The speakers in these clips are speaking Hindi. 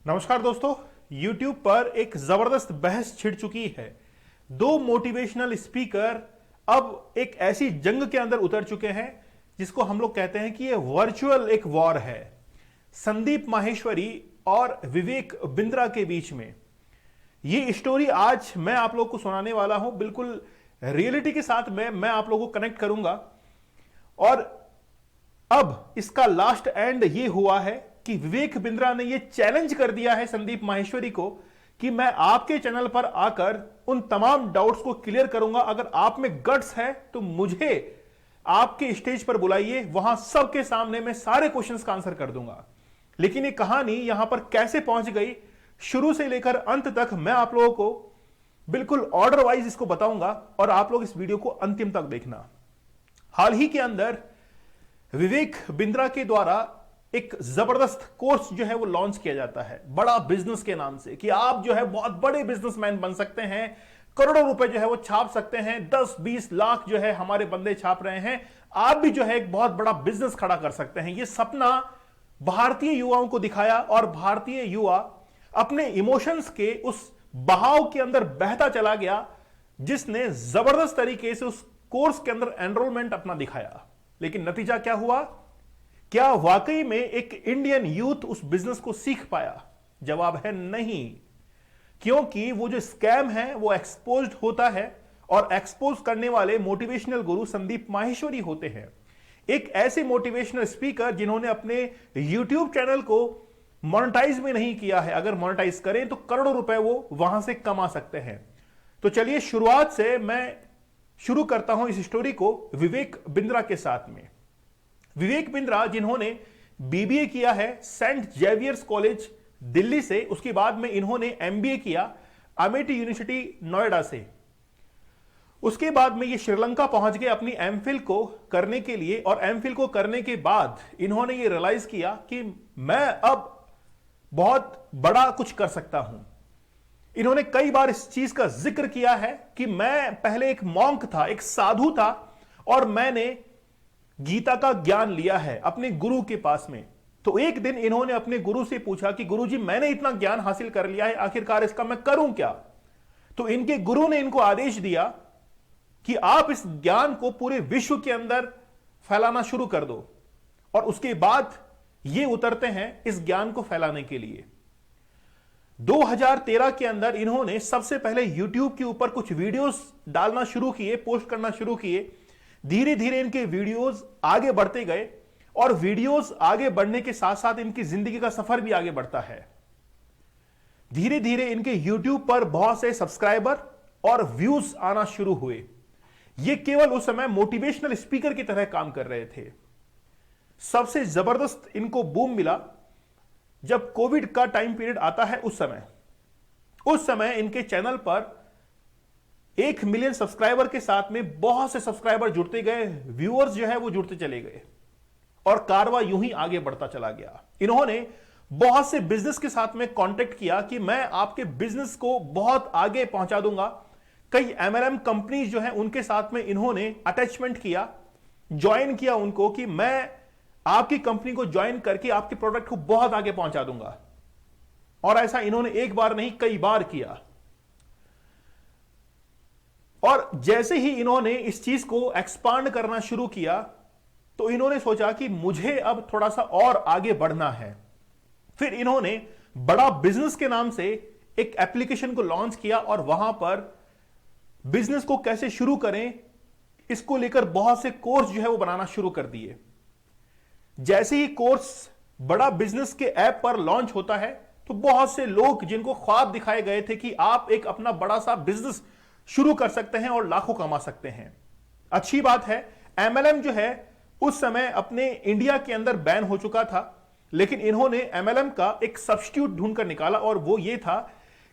नमस्कार दोस्तों। YouTube पर एक जबरदस्त बहस छिड़ चुकी है। दो मोटिवेशनल स्पीकर अब एक ऐसी जंग के अंदर उतर चुके हैं जिसको हम लोग कहते हैं कि ये वर्चुअल एक वॉर है। संदीप माहेश्वरी और विवेक बिंद्रा के बीच में ये स्टोरी आज मैं आप लोग को सुनाने वाला हूं। बिल्कुल रियलिटी के साथ में मैं आप लोगों को कनेक्ट करूंगा। और अब इसका लास्ट एंड ये हुआ है कि विवेक बिंद्रा ने ये चैलेंज कर दिया है संदीप माहेश्वरी को कि मैं आपके चैनल पर आकर उन तमाम डाउट्स को क्लियर करूंगा। अगर आप में गट्स है तो मुझे आपके स्टेज पर बुलाइए, वहां सबके सामने मैं सारे क्वेश्चंस का आंसर कर दूंगा। लेकिन ये कहानी यहां पर कैसे पहुंच गई, शुरू से लेकर अंत तक मैं आप लोगों को बिल्कुल ऑर्डर वाइज इसको बताऊंगा और आप लोग इस वीडियो को अंतिम तक देखना। हाल ही के अंदर विवेक बिंद्रा के द्वारा एक जबरदस्त कोर्स जो है वो लॉन्च किया जाता है बड़ा बिजनेस के नाम से कि आप जो है बहुत बड़े बिजनेसमैन बन सकते हैं, करोड़ों रुपए जो है वो छाप सकते हैं, 10-20 लाख जो है हमारे बंदे छाप रहे हैं, आप भी जो है एक बहुत बड़ा बिजनेस खड़ा कर सकते हैं। ये सपना भारतीय युवाओं को दिखाया और भारतीय युवा अपने इमोशंस के उस बहाव के अंदर बहता चला गया, जिसने जबरदस्त तरीके से उस कोर्स के अंदर एनरोलमेंट अपना दिखाया। लेकिन नतीजा क्या हुआ? क्या वाकई में एक इंडियन यूथ उस बिजनेस को सीख पाया? जवाब है नहीं, क्योंकि वो जो स्कैम है वो एक्सपोज्ड होता है और एक्सपोज करने वाले मोटिवेशनल गुरु संदीप माहेश्वरी होते हैं। एक ऐसे मोटिवेशनल स्पीकर जिन्होंने अपने यूट्यूब चैनल को मोनेटाइज में नहीं किया है। अगर मोनेटाइज करें तो करोड़ों रुपए वो वहां से कमा सकते हैं। तो चलिए शुरुआत से मैं शुरू करता हूं इस स्टोरी को विवेक बिंद्रा के साथ में। विवेक बिंद्रा जिन्होंने बीबीए किया है सेंट जेवियर्स कॉलेज दिल्ली से, उसके बाद में इन्होंने एमबीए किया अमेठी यूनिवर्सिटी नोएडा से। उसके बाद में ये श्रीलंका पहुंच गए अपनी एमफिल को करने के लिए, और एमफिल को करने के बाद इन्होंने ये रियलाइज किया कि मैं अब बहुत बड़ा कुछ कर सकता हूं। इन्होंने कई बार इस चीज का जिक्र किया है कि मैं पहले एक मॉन्क था, एक साधु था, और मैंने गीता का ज्ञान लिया है अपने गुरु के पास में। तो एक दिन इन्होंने अपने गुरु से पूछा कि गुरुजी मैंने इतना ज्ञान हासिल कर लिया है, आखिरकार इसका मैं करूं क्या? तो इनके गुरु ने इनको आदेश दिया कि आप इस ज्ञान को पूरे विश्व के अंदर फैलाना शुरू कर दो। और उसके बाद ये उतरते हैं इस ज्ञान को फैलाने के लिए। 2013 के अंदर इन्होंने सबसे पहले YouTube के ऊपर कुछ वीडियोस डालना शुरू किए, पोस्ट करना शुरू किए। धीरे धीरे इनके वीडियोस आगे बढ़ते गए और वीडियोस आगे बढ़ने के साथ साथ इनकी जिंदगी का सफर भी आगे बढ़ता है। धीरे धीरे इनके YouTube पर बहुत से सब्सक्राइबर और व्यूज आना शुरू हुए। ये केवल उस समय मोटिवेशनल स्पीकर की तरह काम कर रहे थे। सबसे जबरदस्त इनको बूम मिला जब कोविड का टाइम पीरियड आता है। उस समय इनके चैनल पर 1 मिलियन सब्सक्राइबर के साथ में बहुत से सब्सक्राइबर जुड़ते गए, व्यूअर्स जो है वो जुड़ते चले गए और कारवा यूं ही आगे बढ़ता चला गया। इन्होंने बहुत से बिजनेस के साथ में कांटेक्ट किया कि मैं आपके बिजनेस को बहुत आगे पहुंचा दूंगा। कई एमएलएम कंपनीज जो है उनके साथ में इन्होंने अटैचमेंट किया, ज्वाइन किया उनको कि मैं आपकी कंपनी को ज्वाइन करके आपके प्रोडक्ट को बहुत आगे पहुंचा दूंगा। और ऐसा इन्होंने एक बार नहीं कई बार किया। और जैसे ही इन्होंने इस चीज को एक्सपांड करना शुरू किया तो इन्होंने सोचा कि मुझे अब थोड़ा सा और आगे बढ़ना है। फिर इन्होंने बड़ा बिजनेस के नाम से एक एप्लीकेशन को लॉन्च किया और वहां पर बिजनेस को कैसे शुरू करें इसको लेकर बहुत से कोर्स जो है वो बनाना शुरू कर दिए। जैसे ही कोर्स बड़ा बिजनेस के ऐप पर लॉन्च होता है तो बहुत से लोग जिनको ख्वाब दिखाए गए थे कि आप एक अपना बड़ा सा बिजनेस शुरू कर सकते हैं और लाखों कमा सकते हैं। अच्छी बात है, एमएलएम जो है उस समय अपने इंडिया के अंदर बैन हो चुका था, लेकिन इन्होंने एमएलएम का एक सब्स्टिट्यूट ढूंढकर निकाला और वो ये था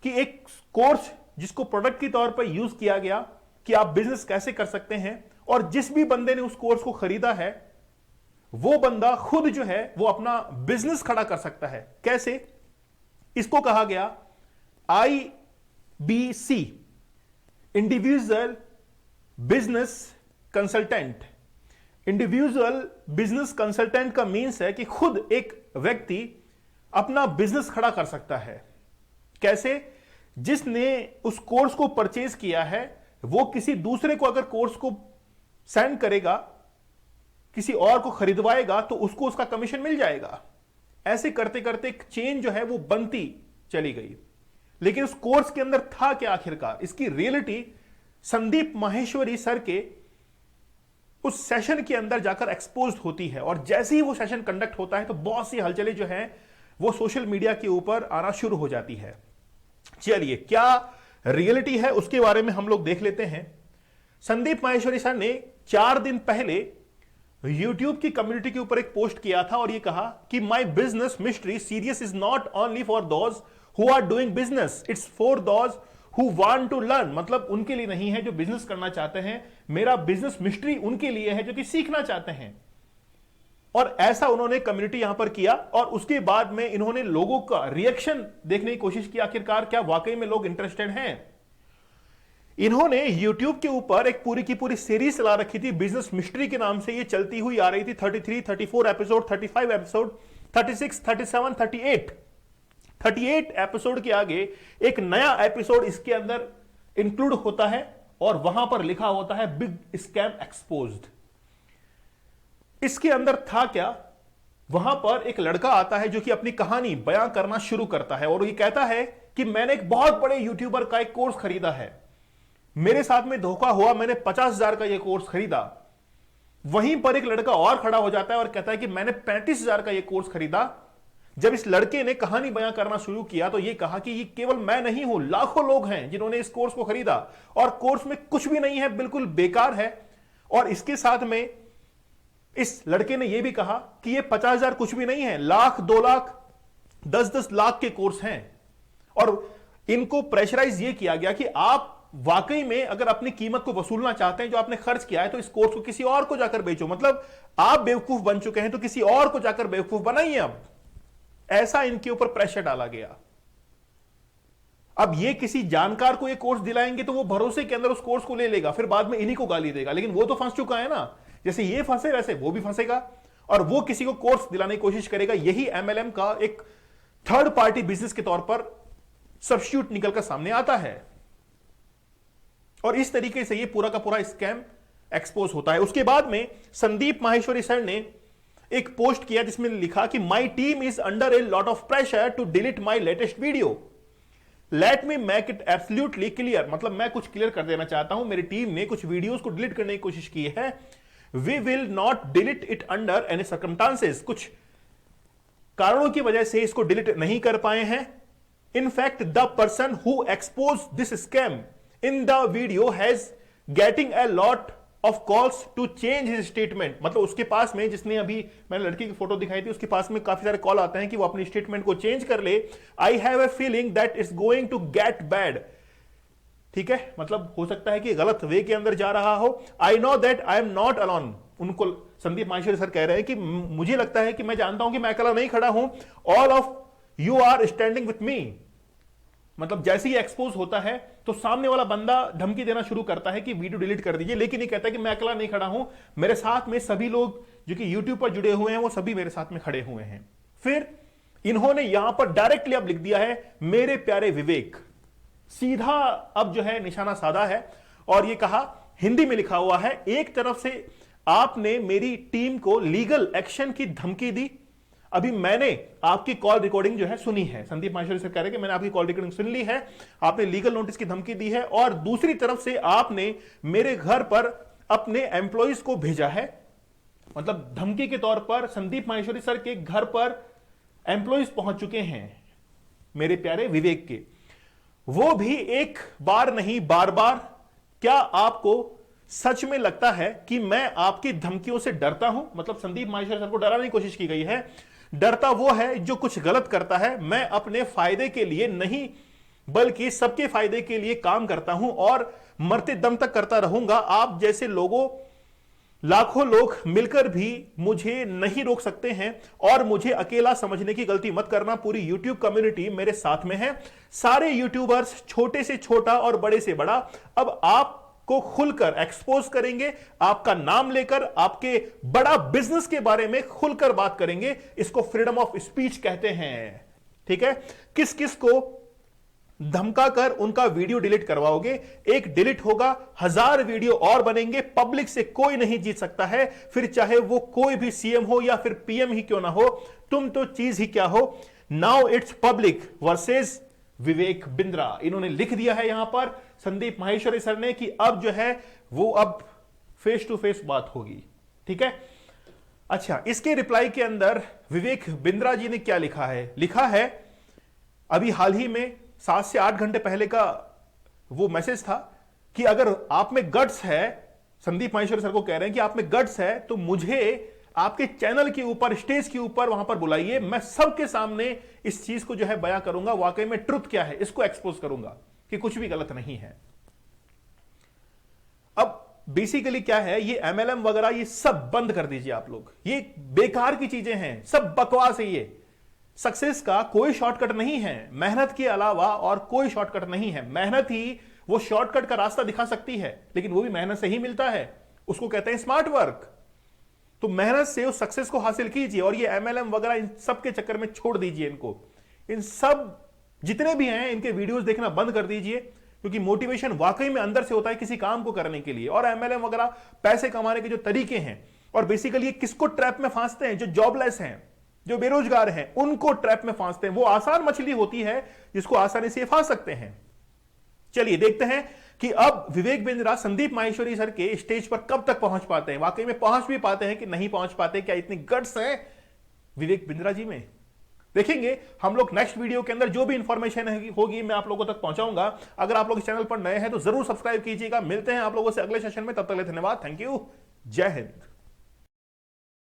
कि एक कोर्स जिसको प्रोडक्ट के तौर पर यूज किया गया कि आप बिजनेस कैसे कर सकते हैं। और जिस भी बंदे ने उस कोर्स को खरीदा है वो बंदा खुद जो है वो अपना बिजनेस खड़ा कर सकता है। कैसे? इसको कहा गया IBC, individual business consultant. Individual business consultant का मीन्स है कि खुद एक व्यक्ति अपना बिजनेस खड़ा कर सकता है। कैसे? जिसने उस कोर्स को परचेज किया है वो किसी दूसरे को अगर कोर्स को सेंड करेगा, किसी और को खरीदवाएगा, तो उसको उसका कमीशन मिल जाएगा। ऐसे करते करते एक चेन जो है वो बनती चली गई। लेकिन उस कोर्स के अंदर था क्या आखिरकार? इसकी रियलिटी संदीप माहेश्वरी सर के उस सेशन के अंदर जाकर एक्सपोज होती है। और जैसे ही वो सेशन कंडक्ट होता है तो बहुत सी हलचलें जो हैं वो सोशल मीडिया के ऊपर आना शुरू हो जाती है। चलिए, क्या रियलिटी है उसके बारे में हम लोग देख लेते हैं। संदीप माहेश्वरी सर ने 4 दिन पहले YouTube की कम्युनिटी के ऊपर एक पोस्ट किया था और ये कहा कि my business mystery serious is not only for those who are doing business, it's for those who want to learn. मतलब उनके लिए नहीं है जो बिजनेस करना चाहते हैं, मेरा बिजनेस मिस्ट्री उनके लिए है जो कि सीखना चाहते हैं। और ऐसा उन्होंने कम्युनिटी यहां पर किया और उसके बाद में इन्होंने लोगों का रिएक्शन देखने की कोशिश की, आखिरकार क्या वाकई में लोग इंटरेस्टेड हैं। इन्होंने YouTube के ऊपर एक पूरी की पूरी सीरीज चला रखी थी बिजनेस मिस्ट्री के नाम से। ये चलती हुई आ रही थी 33, 34 एपिसोड, 35 एपिसोड, 36, 37, 38 एपिसोड के आगे एक नया एपिसोड इसके अंदर इंक्लूड होता है और वहां पर लिखा होता है बिग स्कैम एक्सपोज्ड। इसके अंदर था क्या? वहां पर एक लड़का आता है जो कि अपनी कहानी बयां करना शुरू करता है और ये कहता है कि मैंने एक बहुत बड़े यूट्यूबर का एक कोर्स खरीदा है, मेरे साथ में धोखा हुआ, मैंने 50,000 का यह कोर्स खरीदा। वहीं पर एक लड़का और खड़ा हो जाता है और कहता है कि मैंने 35,000 का यह कोर्स खरीदा। जब इस लड़के ने कहानी बयां करना शुरू किया तो यह कहा कि ये केवल मैं नहीं हूं, लाखों लोग हैं जिन्होंने इस कोर्स को खरीदा और कोर्स में कुछ भी नहीं है, बिल्कुल बेकार है। और इसके साथ में इस लड़के ने यह भी कहा कि ये 50,000 कुछ भी नहीं है, लाख, 2 लाख, 10-10 लाख के कोर्स हैं। और इनको प्रेशराइज यह किया गया कि आप वाकई में अगर अपनी कीमत को वसूलना चाहते हैं जो आपने खर्च किया है तो इस कोर्स को किसी और को जाकर बेचो। मतलब आप बेवकूफ बन चुके हैं तो किसी और को जाकर बेवकूफ बनाइए। अब ऐसा इनके ऊपर प्रेशर डाला गया। अब ये किसी जानकार को ये कोर्स दिलाएंगे तो वो भरोसे के अंदर उस कोर्स को ले लेगा, फिर बाद में इन्हीं को गाली देगा। लेकिन वो तो फंस चुका है ना, जैसे ये फंसे वैसे वो भी फंसेगा और वो किसी को कोर्स दिलाने की कोशिश करेगा। यही MLM का एक थर्ड पार्टी बिजनेस के तौर पर सब्स्टिट्यूट निकलकर सामने आता है और इस तरीके से ये पूरा का पूरा स्कैम एक्सपोज होता है। उसके बाद में संदीप माहेश्वरी सर ने एक पोस्ट किया जिसमें लिखा कि my team is under a lot of pressure to delete my latest video, let me make it absolutely clear. मतलब मैं कुछ क्लियर कर देना चाहता हूं, मेरी टीम ने कुछ वीडियोस को डिलीट करने की कोशिश की है। We will not delete it under any circumstances, कुछ कारणों की वजह से इसको डिलीट नहीं कर पाए हैं। In fact the person who expose this scam in the video has getting a lot of calls to change his statement। मतलब उसके पास में, जिसने अभी मैंने लड़की की फोटो दिखाई थी, उसके पास में काफी सारे कॉल आते हैं कि वो अपनी स्टेटमेंट को चेंज कर ले। I have a feeling that it's going to get bad. ठीक है, मतलब हो सकता है कि गलत वे के अंदर जा रहा हो। I know that I am not alone. उनको संदीप माहेश्वरी सर कह रहे हैं कि मुझे लगता है कि मैं जानता हूं कि मैं अकेला नहीं खड़ा हूं, all of you are standing with me. मतलब जैसे ही एक्सपोज होता है तो सामने वाला बंदा धमकी देना शुरू करता है कि वीडियो डिलीट कर दीजिए, लेकिन ये कहता है कि मैं अकेला नहीं खड़ा हूं, मेरे साथ में सभी लोग जो कि YouTube पर जुड़े हुए हैं वो सभी मेरे साथ में खड़े हुए हैं। फिर इन्होंने यहां पर डायरेक्टली अब लिख दिया है मेरे प्यारे विवेक। सीधा अब जो है निशाना साधा है और ये कहा, हिंदी में लिखा हुआ है, एक तरफ से आपने मेरी टीम को लीगल एक्शन की धमकी दी, अभी मैंने आपकी कॉल रिकॉर्डिंग जो है सुनी है। संदीप माहेश्वरी सर कह रहे हैं कि मैंने आपकी कॉल रिकॉर्डिंग सुन ली है, आपने लीगल नोटिस की धमकी दी है और दूसरी तरफ से आपने मेरे घर पर अपने एम्प्लॉइज को भेजा है। मतलब धमकी के तौर पर संदीप माहेश्वरी सर के घर पर एम्प्लॉइज पहुंच चुके हैं मेरे प्यारे विवेक के, वो भी एक बार नहीं बार बार। क्या आपको सच में लगता है कि मैं आपकी धमकियों से डरता हूं? मतलब संदीप माहेश्वरी सर को डराने की कोशिश की गई है। डरता वो है जो कुछ गलत करता है, मैं अपने फायदे के लिए नहीं बल्कि सबके फायदे के लिए काम करता हूं और मरते दम तक करता रहूंगा। आप जैसे लोगों, लाखों लोग मिलकर भी मुझे नहीं रोक सकते हैं और मुझे अकेला समझने की गलती मत करना। पूरी YouTube कम्युनिटी मेरे साथ में है, सारे यूट्यूबर्स छोटे से छोटा और बड़े से बड़ा अब आप को खुलकर एक्सपोज करेंगे, आपका नाम लेकर आपके बड़ा बिजनेस के बारे में खुलकर बात करेंगे। इसको फ्रीडम ऑफ स्पीच कहते हैं। ठीक है, किस किस को धमकाकर उनका वीडियो डिलीट करवाओगे। एक डिलीट होगा, 1000 वीडियो और बनेंगे। पब्लिक से कोई नहीं जीत सकता है, फिर चाहे वो कोई भी सीएम हो या फिर पीएम ही क्यों ना हो, तुम तो चीज ही क्या हो। Now it's public versus Vivek Bindra. इन्होंने लिख दिया है यहां पर संदीप माहेश्वरी सर ने कि अब जो है वो अब फेस टू फेस बात होगी। ठीक है, अच्छा, इसके रिप्लाई के अंदर विवेक बिंद्रा जी ने क्या लिखा है? लिखा है अभी हाल ही में 7 से 8 घंटे पहले का वो मैसेज था कि अगर आप में गट्स है, संदीप माहेश्वरी सर को कह रहे हैं कि आप में गट्स है तो मुझे आपके चैनल के ऊपर, स्टेज के ऊपर वहां पर बुलाइए, मैं सबके सामने इस चीज को जो है बयां करूंगा, वाकई में ट्रुथ क्या है इसको एक्सपोज करूंगा कि कुछ भी गलत नहीं है। अब बेसिकली क्या है, ये एमएलएम वगैरह ये सब बंद कर दीजिए आप लोग, ये बेकार की चीजें हैं, सब बकवास है। ये सक्सेस का कोई शॉर्टकट नहीं है, मेहनत के अलावा और कोई शॉर्टकट नहीं है। मेहनत ही वो शॉर्टकट का रास्ता दिखा सकती है, लेकिन वो भी मेहनत से ही मिलता है, उसको कहते हैं स्मार्ट वर्क। तो मेहनत से उस सक्सेस को हासिल कीजिए और ये एमएलएम वगैरह इन सब के चक्कर में छोड़ दीजिए इनको। इन सब जितने भी हैं इनके वीडियोस देखना बंद कर दीजिए, क्योंकि मोटिवेशन वाकई में अंदर से होता है किसी काम को करने के लिए। और एमएलएम वगैरह पैसे कमाने के जो तरीके हैं, और बेसिकली किसको ट्रैप में फांसते हैं, जो जॉबलेस हैं, जो बेरोजगार हैं, उनको ट्रैप में फांसते हैं। वो आसान मछली होती है जिसको आसानी से फांस सकते हैं। चलिए देखते हैं कि अब विवेक बिंद्रा संदीप माहेश्वरी सर के स्टेज पर कब तक पहुंच पाते हैं, वाकई में पहुंच भी पाते हैं कि नहीं पहुंच पाते। क्या इतनी गट्स है विवेक बिंद्रा जी में? देखेंगे हम लोग नेक्स्ट वीडियो के अंदर। जो भी इंफॉर्मेशन होगी मैं आप लोगों तक पहुंचाऊंगा। अगर आप लोग इस चैनल पर नए हैं तो जरूर सब्सक्राइब कीजिएगा। मिलते हैं आप लोगों से अगले सेशन में, तब तक के लिए धन्यवाद, थैंक यू, जय हिंद।